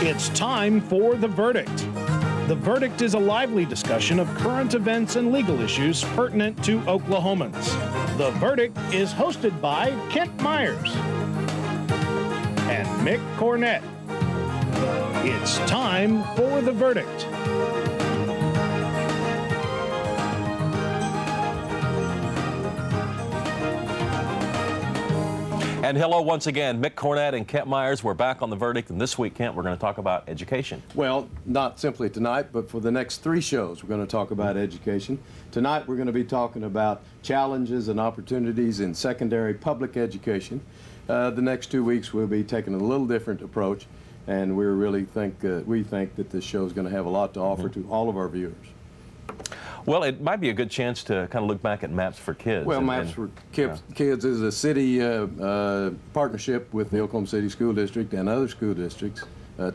It's time for The Verdict. The Verdict is a lively discussion of current events and legal issues pertinent to Oklahomans. The Verdict is hosted by Kent Myers and Mick Cornett. It's time for The Verdict. And hello once again, Mick Cornett and Kent Myers. We're back on The Verdict, and this week, Kent, we're going to talk about education. Well, not simply tonight, but for the next 3 shows, we're going to talk about education. Tonight, we're going to be talking about challenges and opportunities in secondary public education. The next 2 weeks, we'll be taking a little different approach, and we think that this show is going to have a lot to offer to all of our viewers. Well, it might be a good chance to kind of look back at Maps for Kids. Well, Maps for Kids is a city partnership with the Oklahoma City School District and other school districts.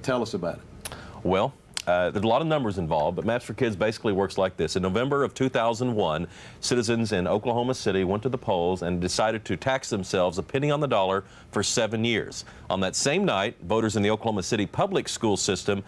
Tell us about it. Well, there's a lot of numbers involved, but Maps for Kids basically works like this. In November of 2001, citizens in Oklahoma City went to the polls and decided to tax themselves a penny on the dollar for 7 years. On that same night, voters in the Oklahoma City public school system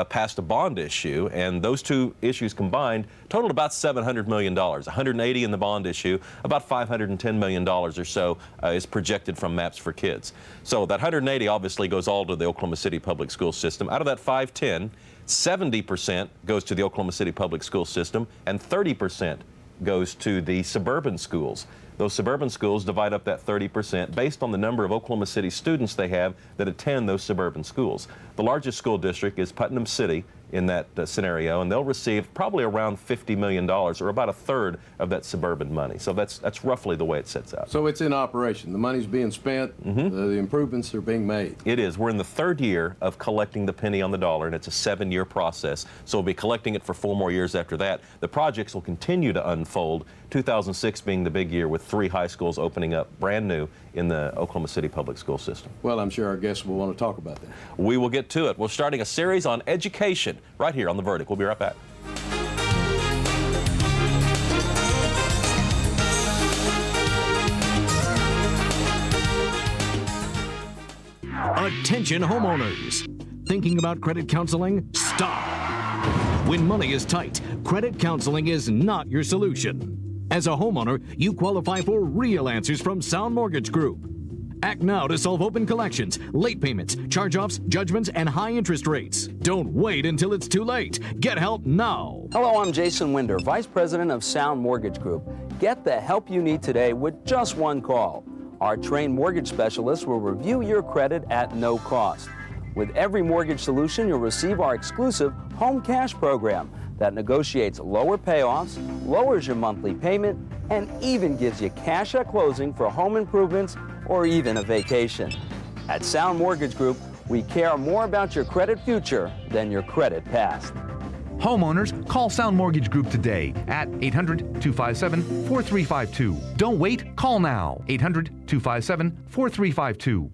passed a bond issue, and those two issues combined totaled about $700 million. 180 in the bond issue, about $510 million or so is projected from Maps for Kids. So that 180 obviously goes all to the Oklahoma City public school system. Out of that 510, 70% goes to the Oklahoma City public school system, and 30% goes to the suburban schools. Those suburban schools divide up that 30% based on the number of Oklahoma City students they have that attend those suburban schools. The largest school district is Putnam City in that scenario, and they'll receive probably around $50 million, or about a third of that suburban money. So that's roughly the way it sets out. So it's in operation. The money's being spent. The improvements are being made. It is. We're in the 3rd year of collecting the penny on the dollar, and it's a 7-year process. So we'll be collecting it for 4 more years after that. The projects will continue to unfold, 2006 being the big year with 3 high schools opening up brand new in the Oklahoma City public school system. Well, I'm sure our guests will want to talk about that. We will get to it. We're starting a series on education right here on The Verdict. We'll be right back. Attention homeowners. Thinking about credit counseling? Stop. When money is tight, credit counseling is not your solution. As a homeowner, you qualify for real answers from Sound Mortgage Group. Act now to solve open collections, late payments, charge-offs, judgments, and high interest rates. Don't wait until it's too late. Get help now. Hello, I'm Jason Winder, Vice President of Sound Mortgage Group. Get the help you need today with just one call. Our trained mortgage specialists will review your credit at no cost. With every mortgage solution, you'll receive our exclusive Home Cash program that negotiates lower payoffs, lowers your monthly payment, and even gives you cash at closing for home improvements or even a vacation. At Sound Mortgage Group, we care more about your credit future than your credit past. Homeowners, call Sound Mortgage Group today at 800-257-4352. Don't wait, call now. 800-257-4352.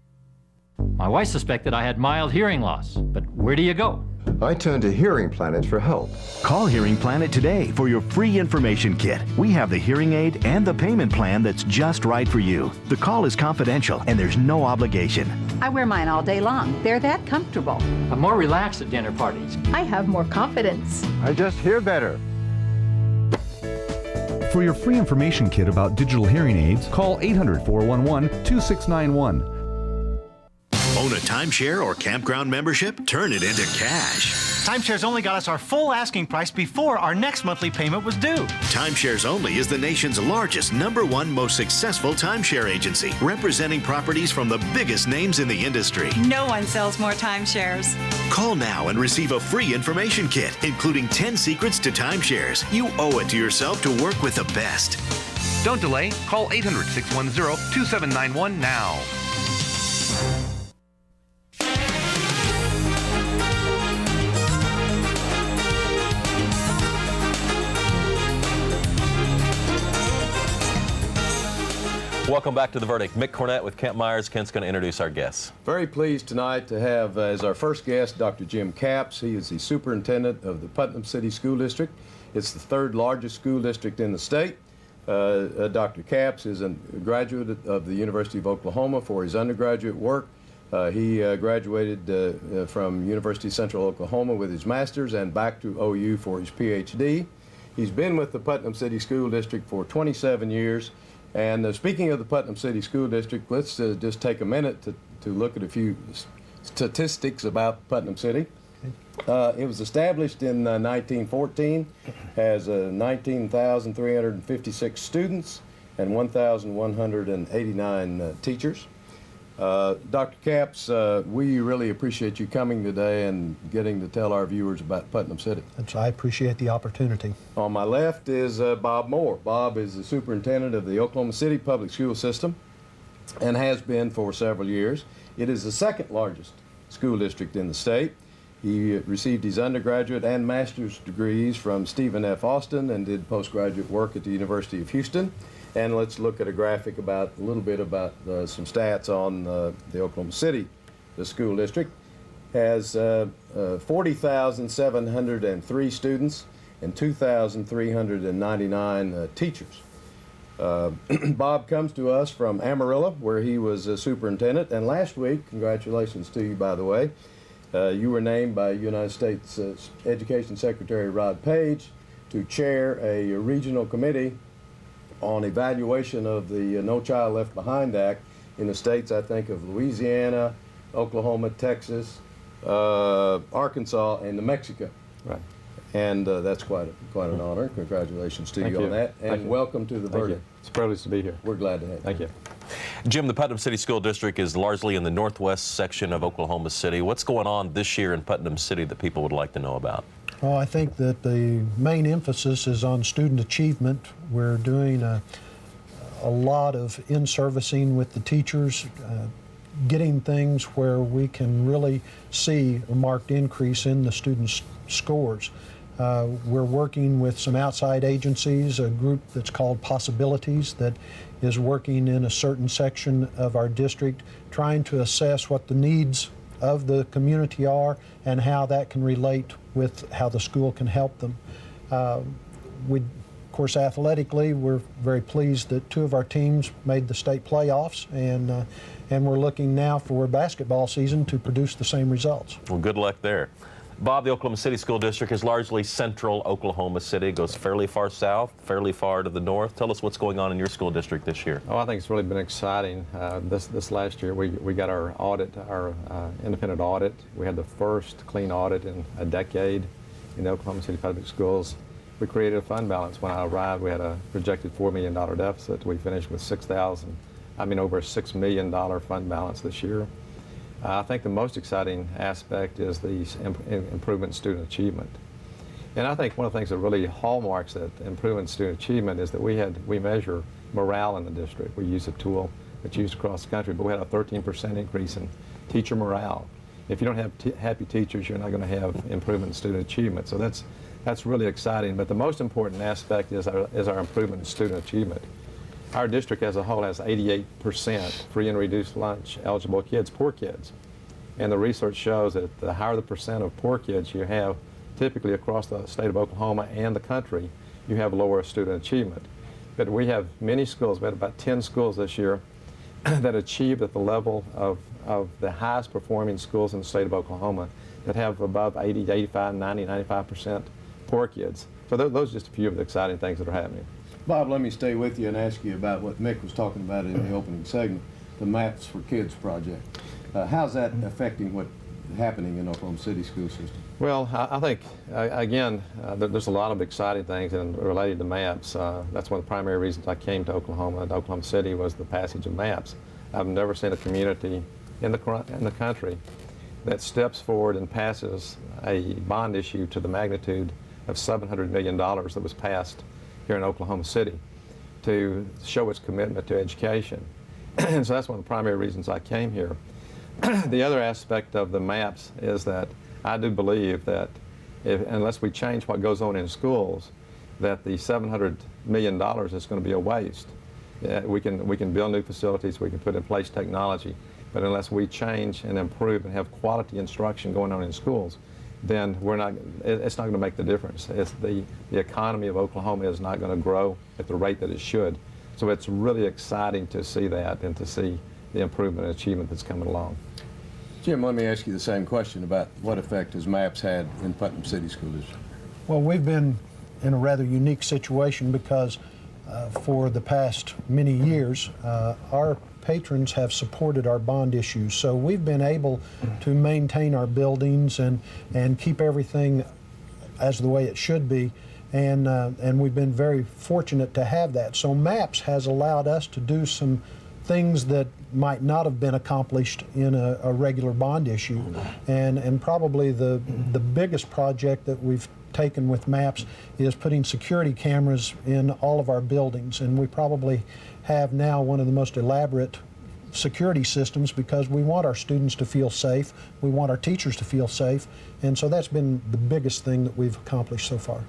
My wife suspected I had mild hearing loss, but where do you go? I turned to Hearing Planet for help. Call Hearing Planet today for your free information kit. We have the hearing aid and the payment plan that's just right for you. The call is confidential and there's no obligation. I wear mine all day long. They're that comfortable. I'm more relaxed at dinner parties. I have more confidence. I just hear better. For your free information kit about digital hearing aids, call 800-411-2691. Own a timeshare or campground membership? Turn it into cash. Timeshares Only got us our full asking price before our next monthly payment was due. Timeshares Only is the nation's largest, #1 most successful timeshare agency, representing properties from the biggest names in the industry. No one sells more timeshares. Call now and receive a free information kit, including 10 secrets to timeshares. You owe it to yourself to work with the best. Don't delay. Call 800-610-2791 now. Welcome back to The Verdict. Mick Cornett with Kent Myers. Kent's going to introduce our guests. Very pleased tonight to have as our first guest Dr. Jim Capps. He is the superintendent of the Putnam City School District. It's the 3rd largest school district in the state. Dr. Capps is a graduate of the University of Oklahoma for his undergraduate work. He graduated from University of Central Oklahoma with his master's and back to OU for his PhD. He's been with the Putnam City School District for 27 years. And speaking of the Putnam City School District, let's just take a minute to look at a few statistics about Putnam City. It was established in 1914, has 19,356 students and 1,189 teachers. Dr. Capps, we really appreciate you coming today and getting to tell our viewers about Putnam City. I appreciate the opportunity. On my left is Bob Moore. Bob is the superintendent of the Oklahoma City Public School System and has been for several years. It is the second largest school district in the state. He received his undergraduate and master's degrees from Stephen F. Austin and did postgraduate work at the University of Houston. And let's look at a graphic a little bit about some stats on the Oklahoma City. The school district has 40,703 students and 2,399 teachers. Bob comes to us from Amarillo, where he was a superintendent. And last week, congratulations to you, by the way, you were named by United States Education Secretary Rod Page to chair a regional committee on evaluation of the No Child Left Behind Act in the states, I think, of Louisiana, Oklahoma, Texas, Arkansas, and New Mexico. Right. And that's quite an honor. Congratulations to you on that. And welcome to the verdict. It's a privilege to be here. We're glad to have you. Thank you. Jim, the Putnam City School District is largely in the northwest section of Oklahoma City. What's going on this year in Putnam City that people would like to know about? Well, I think that the main emphasis is on student achievement. We're doing a lot of in-servicing with the teachers, getting things where we can really see a marked increase in the students' scores. We're working with some outside agencies, a group that's called Possibilities that is working in a certain section of our district, trying to assess what the needs of the community are and how that can relate with how the school can help them. Of course, athletically, we're very pleased that two of our teams made the state playoffs, and we're looking now for basketball season to produce the same results. Well, good luck there. Bob, the Oklahoma City School District is largely central Oklahoma City. It goes fairly far south, fairly far to the north. Tell us what's going on in your school district this year. Oh, I think it's really been exciting. This last year, we got our audit, our independent audit. We had the first clean audit in a decade in the Oklahoma City Public Schools. We created a fund balance. When I arrived, we had a projected $4 million deficit. We finished with over a $6 million fund balance this year. I think the most exciting aspect is the improvement in student achievement. And I think one of the things that really hallmarks that improvement in student achievement is that we measure morale in the district. We use a tool that's used across the country, but we had a 13% increase in teacher morale. If you don't have happy teachers, you're not going to have improvement in student achievement. So that's really exciting. But the most important aspect is our improvement in student achievement. Our district as a whole has 88% free and reduced lunch eligible kids, poor kids. And the research shows that the higher the percent of poor kids you have, typically across the state of Oklahoma and the country, you have lower student achievement. But we have many schools, we had about 10 schools this year that achieved at the level of the highest performing schools in the state of Oklahoma that have above 80, 85, 90, 95% poor kids. So those are just a few of the exciting things that are happening. Bob, let me stay with you and ask you about what Mick was talking about in the opening segment, the Maps for Kids project. How's that affecting what's happening in Oklahoma City school system? Well, I think, again, there's a lot of exciting things related to maps. That's one of the primary reasons I came to Oklahoma City was the passage of maps. I've never seen a community in the country that steps forward and passes a bond issue to the magnitude of $700 million that was passed here in Oklahoma City to show its commitment to education. And so that's one of the primary reasons I came here. The other aspect of the maps is that I do believe that unless we change what goes on in schools, that the $700 million is going to be a waste. We can build new facilities, we can put in place technology, but unless we change and improve and have quality instruction going on in schools, then it's not going to make the difference. The economy of Oklahoma is not going to grow at the rate that it should. So it's really exciting to see that and to see the improvement and achievement that's coming along. Jim, let me ask you the same question about what effect has MAPS had in Putnam City School District? Well, we've been in a rather unique situation because for the past many years, our patrons have supported our bond issues. So we've been able to maintain our buildings and keep everything as the way it should be. And we've been very fortunate to have that. So MAPS has allowed us to do some things that might not have been accomplished in a regular bond issue. And probably the biggest project that we've taken with MAPS is putting security cameras in all of our buildings. And we probably have now one of the most elaborate security systems because we want our students to feel safe. We want our teachers to feel safe. And so that's been the biggest thing that we've accomplished so far.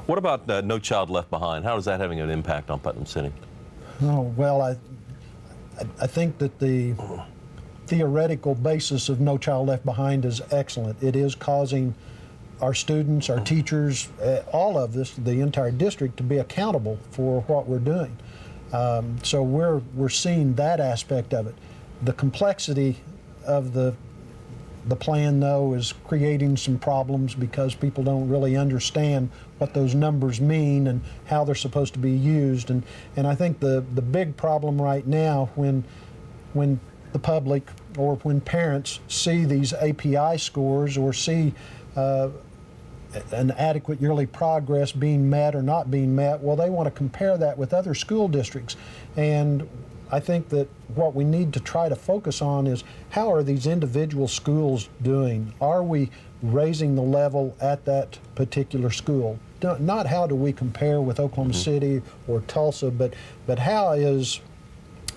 What about No Child Left Behind? How is that having an impact on Putnam City? Oh, well, I think that the theoretical basis of No Child Left Behind is excellent. It is causing our students, our teachers, all of this, the entire district, to be accountable for what we're doing. So we're seeing that aspect of it. The complexity of the plan, though, is creating some problems because people don't really understand what those numbers mean and how they're supposed to be used. And I think the big problem right now when the public or when parents see these API scores or see an adequate yearly progress being met or not being met, well, they want to compare that with other school districts. And I think that what we need to try to focus on is how are these individual schools doing? Are we raising the level at that particular school? Not how do we compare with Oklahoma City or Tulsa, but how is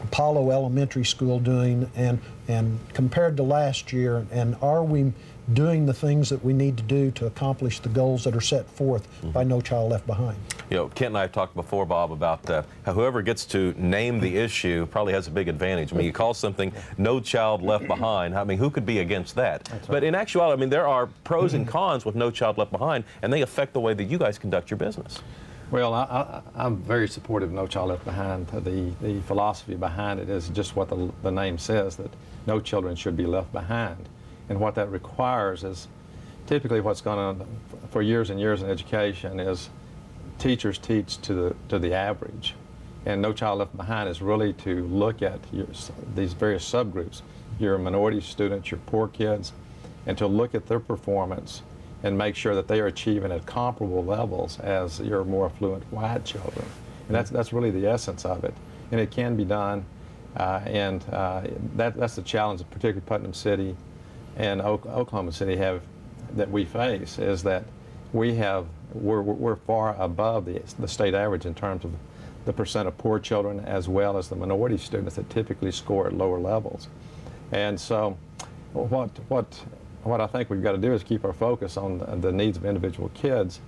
Apollo Elementary School doing and compared to last year, and are we doing the things that we need to do to accomplish the goals that are set forth by No Child Left Behind? You know, Kent and I have talked before, Bob, about how whoever gets to name the issue probably has a big advantage. I mean, you call something No Child Left Behind. I mean, who could be against that? Right. But in actuality, I mean, there are pros and cons with No Child Left Behind, and they affect the way that you guys conduct your business. Well, I'm very supportive of No Child Left Behind. The philosophy behind it is just what the name says, that no children should be left behind. And what that requires is typically what's gone on for years and years in education is teachers teach to the average. And No Child Left Behind is really to look at these various subgroups, your minority students, your poor kids, and to look at their performance and make sure that they are achieving at comparable levels as your more affluent white children. And that's really the essence of it. And it can be done, that's the challenge that particularly Putnam City and Oklahoma City that we face, is that we're far above the state average in terms of the percent of poor children as well as the minority students that typically score at lower levels. And so what I think we've got to do is keep our focus on the needs of individual kids,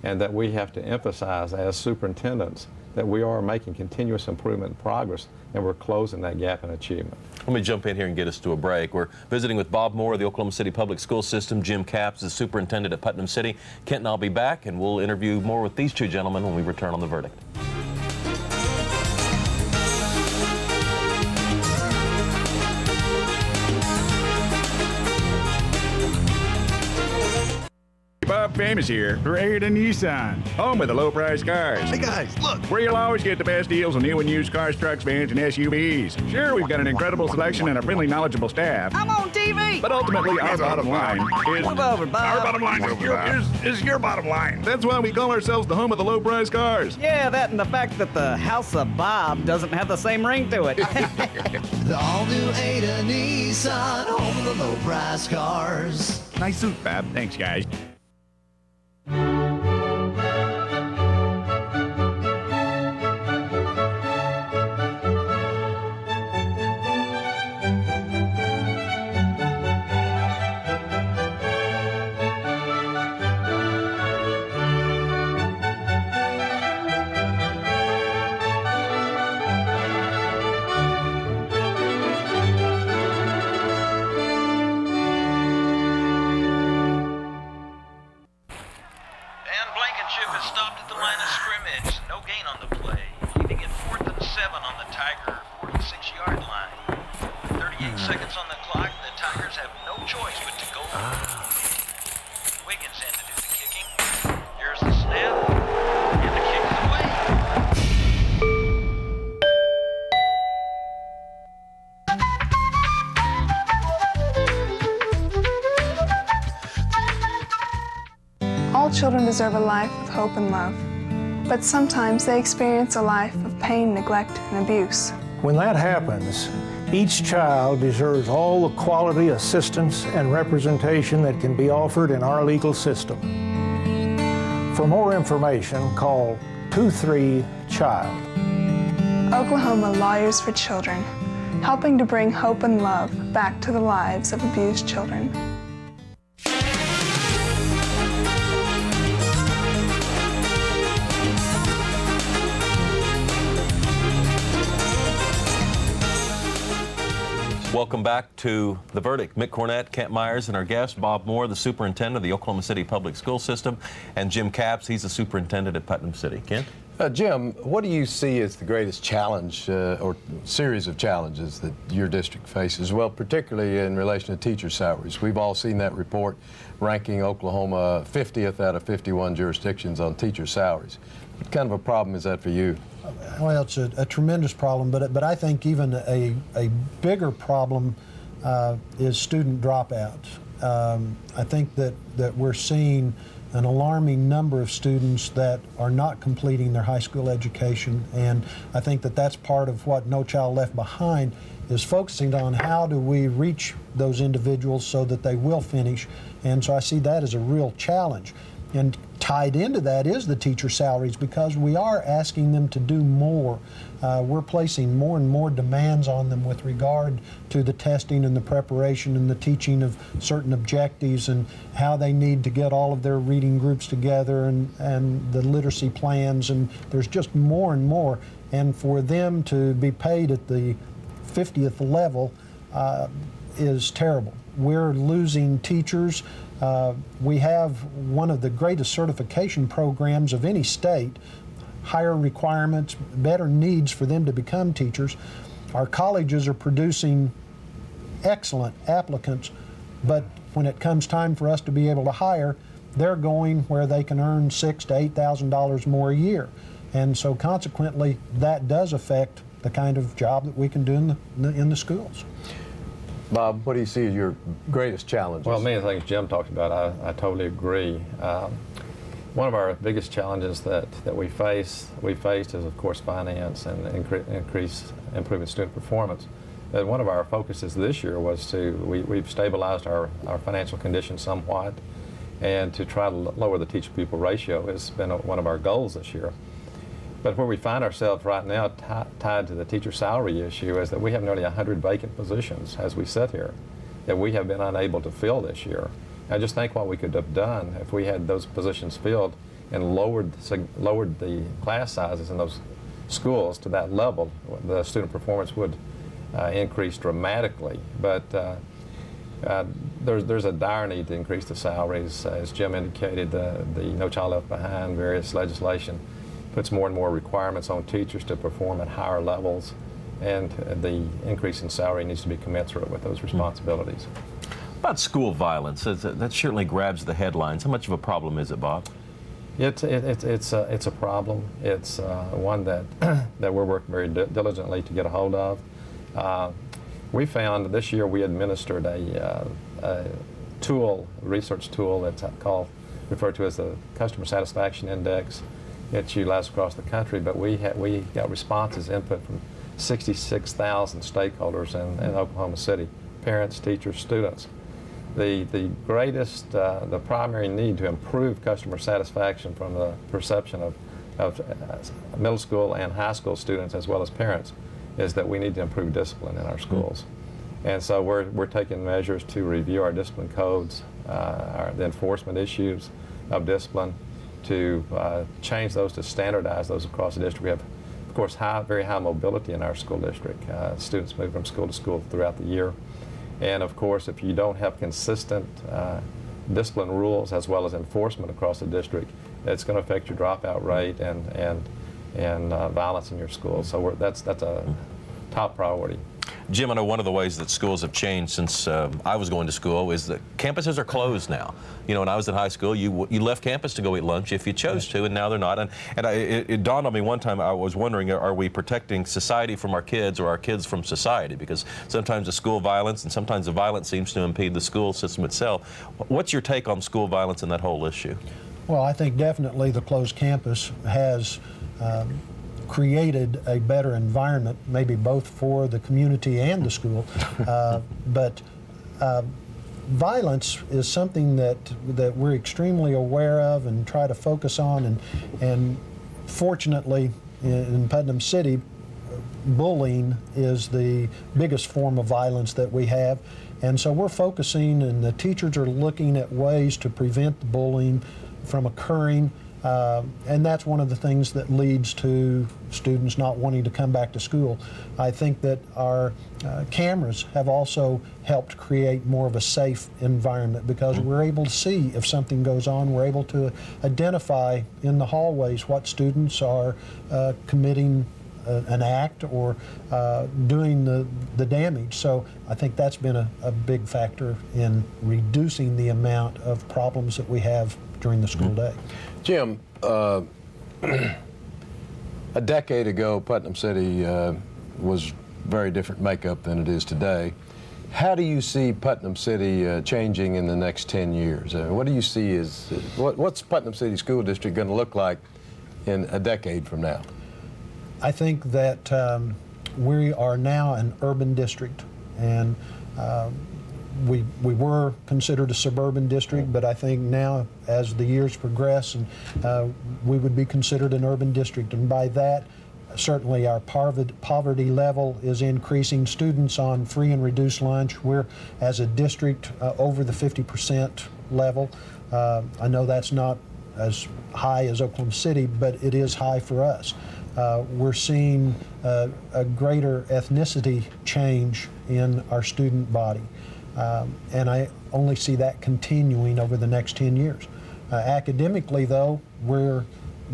and that we have to emphasize as superintendents that we are making continuous improvement and progress, and we're closing that gap in achievement. Let me jump in here and get us to a break. We're visiting with Bob Moore of the Oklahoma City Public School System, Jim Capps, the superintendent at Putnam City. Kent and I'll be back, and we'll interview more with these two gentlemen when we return on The Verdict. Bob Famous here for Ayrton Nissan, home of the low-price cars. Hey guys, look! Where you'll always get the best deals on new and used cars, trucks, vans, and SUVs. Sure, we've got an incredible selection and a friendly, knowledgeable staff. I'm on TV! But ultimately, our bottom line is... Move over, Bob. Our bottom line is your bottom line. That's why we call ourselves the home of the low-price cars. Yeah, that and the fact that the House of Bob doesn't have the same ring to it. The all-new Ayrton Nissan, home of the low-price cars. Nice suit, Bob. Thanks, guys. choice but to go Wiggins in to do the kicking. Here's the snap, and the kick is away. All children deserve a life of hope and love, but sometimes they experience a life of pain, neglect, and abuse. When that happens, each child deserves all the quality assistance and representation that can be offered in our legal system. For more information, call 23-CHILD. Oklahoma Lawyers for Children, helping to bring hope and love back to the lives of abused children. Welcome back to The Verdict. Mick Cornett, Kent Myers, and our guest, Bob Moore, the superintendent of the Oklahoma City Public School System, and Jim Capps, he's the superintendent at Putnam City. Kent? Jim, what do you see as the greatest challenge or series of challenges that your district faces? Well, particularly in relation to teacher salaries. We've all seen that report ranking Oklahoma 50th out of 51 jurisdictions on teacher salaries. What kind of a problem is that for you? Well, it's a tremendous problem, but I think even a bigger problem is student dropout. I think that we're seeing an alarming number of students that are not completing their high school education, and I think that that's part of what No Child Left Behind is focusing on. How do we reach those individuals so that they will finish? And so I see that as a real challenge. And tied into that is the teacher salaries, because we are asking them to do more. We're placing more and more demands on them with regard to the testing and the preparation and the teaching of certain objectives and how they need to get all of their reading groups together and the literacy plans, and there's just more and more. And for them to be paid at the 50th level is terrible. We're losing teachers. We have one of the greatest certification programs of any state, higher requirements, better needs for them to become teachers. Our colleges are producing excellent applicants, but when it comes time for us to be able to hire, they're going where they can earn $6,000 to $8,000 more a year. And so consequently, that does affect the kind of job that we can do in the schools. Bob, what do you see as your greatest challenges? Well, many things Jim talked about, I totally agree. One of our biggest challenges that we faced is, of course, finance and improving student performance. And one of our focuses this year was we've stabilized our financial condition somewhat, and to try to lower the teacher-pupil ratio has been one of our goals this year. But where we find ourselves right now tied to the teacher salary issue is that we have nearly 100 vacant positions as we sit here that we have been unable to fill this year. I just think what we could have done if we had those positions filled and lowered the class sizes in those schools to that level, the student performance would increase dramatically. But there's a dire need to increase the salaries. As Jim indicated, the No Child Left Behind, various legislation puts more and more requirements on teachers to perform at higher levels, and the increase in salary needs to be commensurate with those responsibilities. About school violence, that certainly grabs the headlines. How much of a problem is it, Bob? It's a problem. It's one that that we're working very diligently to get a hold of. We found this year we administered a research tool that's referred to as the Customer Satisfaction Index. It's utilized across the country, but we got responses, input from 66,000 stakeholders in Oklahoma City, parents, teachers, students. The primary need to improve customer satisfaction from the perception of middle school and high school students as well as parents is that we need to improve discipline in our schools. And so we're taking measures to review our discipline codes, the enforcement issues of discipline, to change those, to standardize those across the district. We have, of course, very high mobility in our school district. Students move from school to school throughout the year. And of course, if you don't have consistent discipline rules as well as enforcement across the district, it's going to affect your dropout rate and violence in your school. So that's a top priority. Jim, I know one of the ways that schools have changed since I was going to school is that campuses are closed now. You know, when I was in high school, you left campus to go eat lunch if you chose to, and now they're not. And it dawned on me one time, I was wondering, are we protecting society from our kids or our kids from society? Because sometimes the school violence and sometimes the violence seems to impede the school system itself. What's your take on school violence and that whole issue? Well, I think definitely the closed campus has created a better environment, maybe both for the community and the school. But violence is something that we're extremely aware of and try to focus on. And fortunately, in Putnam City, bullying is the biggest form of violence that we have. And so we're focusing, and the teachers are looking at ways to prevent the bullying from occurring. And that's one of the things that leads to students not wanting to come back to school. I think that our cameras have also helped create more of a safe environment because we're able to see if something goes on. We're able to identify in the hallways what students are committing an act or doing the damage. So I think that's been a big factor in reducing the amount of problems that we have during the school day. Jim, a decade ago, Putnam City was very different makeup than it is today. How do you see Putnam City changing in the next 10 years? What do you see as, what's Putnam City School District going to look like in a decade from now? I think that we are now an urban district, and we were considered a suburban district, but I think now as the years progress, and we would be considered an urban district, and by that certainly our poverty level is increasing. Students on free and reduced lunch, we're as a district over the 50% level. I know that's not as high as Oklahoma City, but it is high for us. We're seeing a greater ethnicity change in our student body. And I only see that continuing over the next 10 years. Academically, though, we're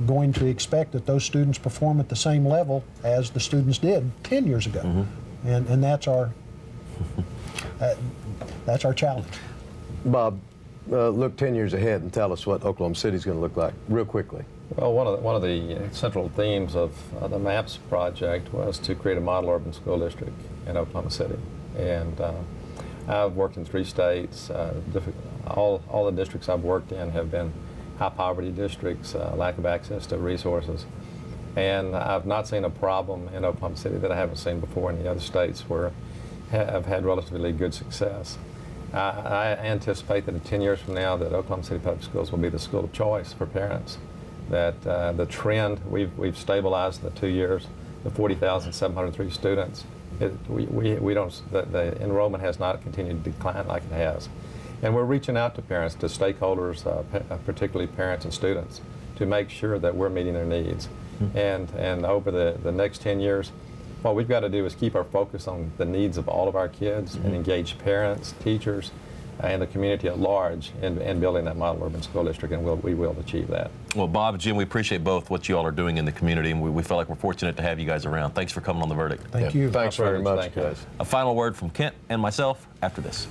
going to expect that those students perform at the same level as the students did 10 years ago. Mm-hmm. And that's our challenge. Bob, look 10 years ahead and tell us what Oklahoma City is going to look like real quickly. Well, one of the central themes of the MAPS project was to create a model urban school district in Oklahoma City. And I've worked in 3 states. All the districts I've worked in have been high poverty districts, lack of access to resources. And I've not seen a problem in Oklahoma City that I haven't seen before in the other states where I've had relatively good success. I anticipate that in 10 years from now that Oklahoma City Public Schools will be the school of choice for parents. That the trend, we've stabilized in the 2 years, the 40,703 students. We don't, the enrollment has not continued to decline like it has. And we're reaching out to parents, to stakeholders, particularly parents and students, to make sure that we're meeting their needs. Mm-hmm. And over the next 10 years, what we've got to do is keep our focus on the needs of all of our kids, mm-hmm. and engage parents, teachers, and the community at large in building that model urban school district, and we will achieve that. Well, Bob, Jim, we appreciate both what you all are doing in the community, and we feel like we're fortunate to have you guys around. Thanks for coming on The Verdict. Thank you. Thanks very much, guys. A final word from Kent and myself after this.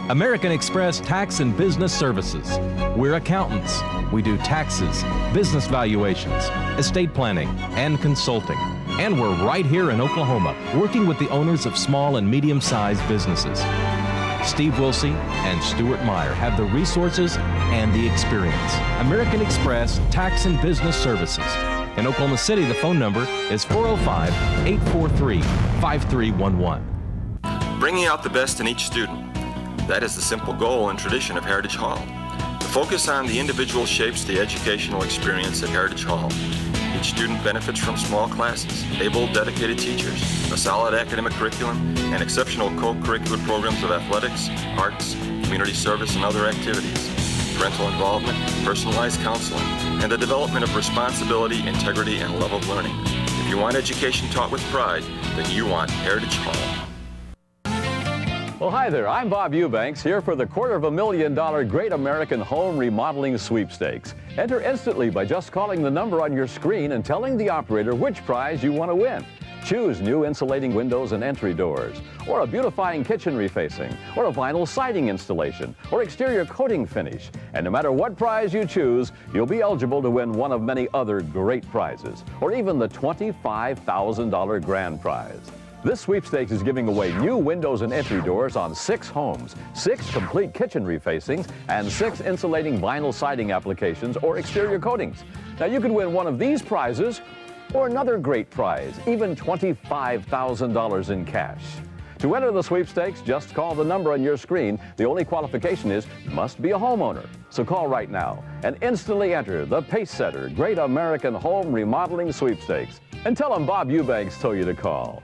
American Express Tax and Business Services. We're accountants. We do taxes, business valuations, estate planning, and consulting. And we're right here in Oklahoma, working with the owners of small and medium-sized businesses. Steve Wilsey and Stuart Meyer have the resources and the experience. American Express Tax and Business Services. In Oklahoma City, the phone number is 405-843-5311. Bringing out the best in each student. That is the simple goal and tradition of Heritage Hall. The focus on the individual shapes the educational experience at Heritage Hall. Each student benefits from small classes, able, dedicated teachers, a solid academic curriculum, and exceptional co-curricular programs of athletics, arts, community service, and other activities, parental involvement, personalized counseling, and the development of responsibility, integrity, and love of learning. If you want education taught with pride, then you want Heritage Hall. Well, hi there. I'm Bob Eubanks here for the $250,000 Great American Home Remodeling Sweepstakes. Enter instantly by just calling the number on your screen and telling the operator which prize you want to win. Choose new insulating windows and entry doors, or a beautifying kitchen refacing, or a vinyl siding installation, or exterior coating finish. And no matter what prize you choose, you'll be eligible to win one of many other great prizes, or even the $25,000 grand prize. This sweepstakes is giving away new windows and entry doors on 6 homes, 6 complete kitchen refacings, and 6 insulating vinyl siding applications or exterior coatings. Now you could win one of these prizes or another great prize, even $25,000 in cash. To enter the sweepstakes, just call the number on your screen. The only qualification is you must be a homeowner. So call right now and instantly enter the Pacesetter Great American Home Remodeling Sweepstakes. And tell them Bob Eubanks told you to call.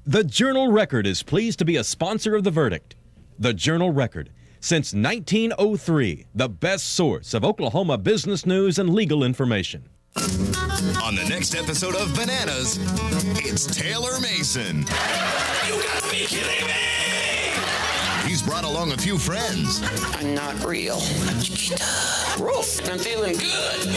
The Journal-Record is pleased to be a sponsor of the verdict. The Journal-Record, since 1903, the best source of Oklahoma business news and legal information. On the next episode of Bananas, it's Taylor Mason. You gotta be kidding me! He's brought along a few friends. I'm not real. Roof, I'm feeling good.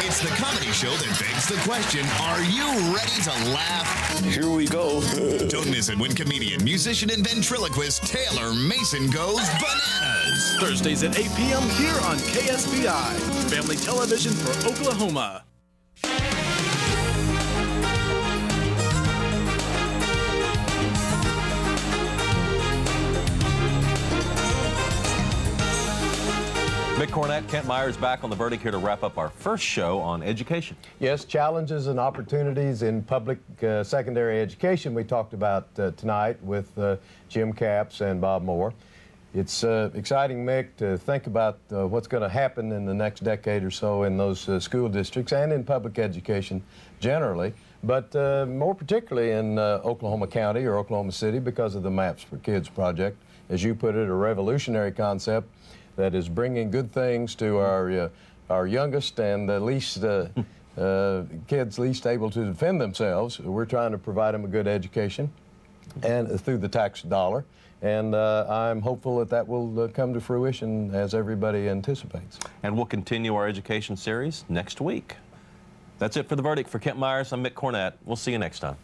It's the comedy show that begs the question, are you ready to laugh? Here we go. Don't miss it when comedian, musician, and ventriloquist Taylor Mason goes bananas. Thursdays at 8 p.m. here on KSBI, Family Television for Oklahoma. Mick Cornett, Kent Myers back on The Verdict here to wrap up our first show on education. Yes, challenges and opportunities in public secondary education we talked about tonight with Jim Capps and Bob Moore. It's exciting, Mick, to think about what's going to happen in the next decade or so in those school districts and in public education generally, but more particularly in Oklahoma County or Oklahoma City because of the Maps for Kids project. As you put it, a revolutionary concept that is bringing good things to our youngest and the least kids least able to defend themselves. We're trying to provide them a good education and through the tax dollar. And I'm hopeful that that will come to fruition as everybody anticipates. And we'll continue our education series next week. That's it for The Verdict. For Kent Myers, I'm Mick Cornett. We'll see you next time.